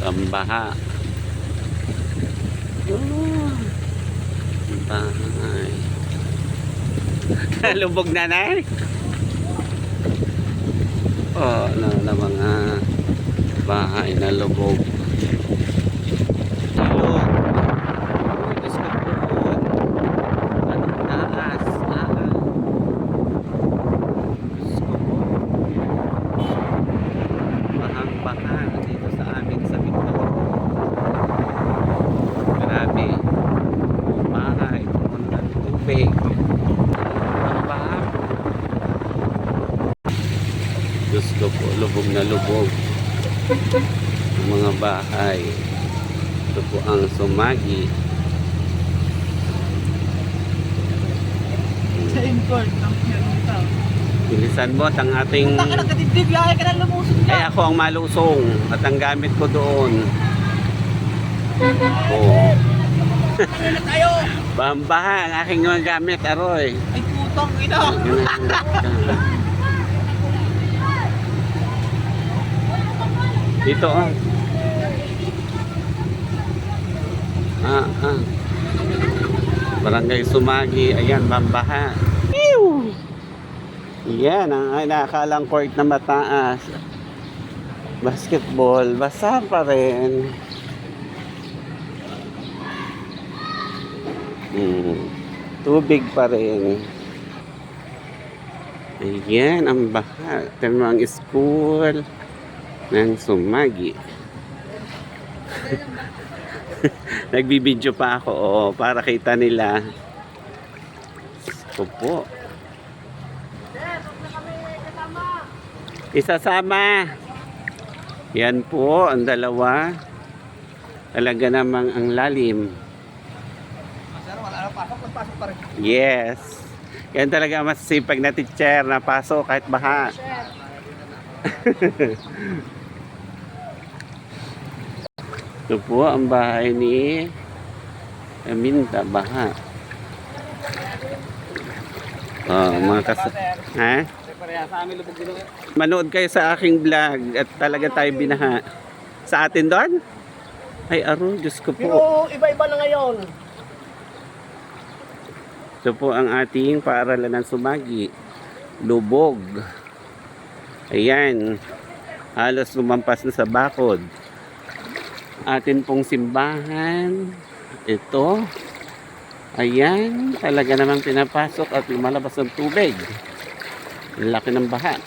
Pambaha. Oh, bahay. Lubog na na. Oh, na mga bahay na lubog. Hello. Diyos ko po. Anong taas? Diyos ko po. Bahang-baha dito sa amin sa Mindoro. Grabe. Bahay. Pumunta ng tubig. Bahang-baha. Diyos ko po. Lubog na lubog. Ang mga bahay. Ito po ang Sumagi. Sa import ng pinagpunta. Bilisan mo at ang ating... Punta ka nagkatibdib, yahay ka na lumusong Ay ka. ako ang malusong at ang gamit ko doon. Oo. Ano na tayo? Bambaha ang aking mga gamit, aroy. Ay putang ina. Dito oh. Barangay Sumagi. Ayan, Bambaha. Ew! Yan ang inakalang court na mataas. Basketball, basa pa rin. Tubig pa rin. Ayan ang baha. Ito ang school ng Sumagi. Nagbibideo pa ako para kita nila. Opo. Isasama. Yan po ang dalawa. Talaga namang ang lalim. Sir, wala na pasok, magpasok pa rin. Yes. Yan talaga masisipag na teacher na pasok kahit baha. Ito po ang bahay ni Aminta, baha. Mga ha? Manood kayo sa aking vlog at talaga tayo binaha. Sa atin doon? Ay, aro, Diyos ko po. Pero iba-iba na ngayon. Ito po ang ating paaralan ng Sumagi. Lubog. Ayan. Halos lumampas na sa bakod. Atin pong simbahan. Ito. Ayan. Talaga namang pinapasok at lumalabas ng tubig. Laki ng baha.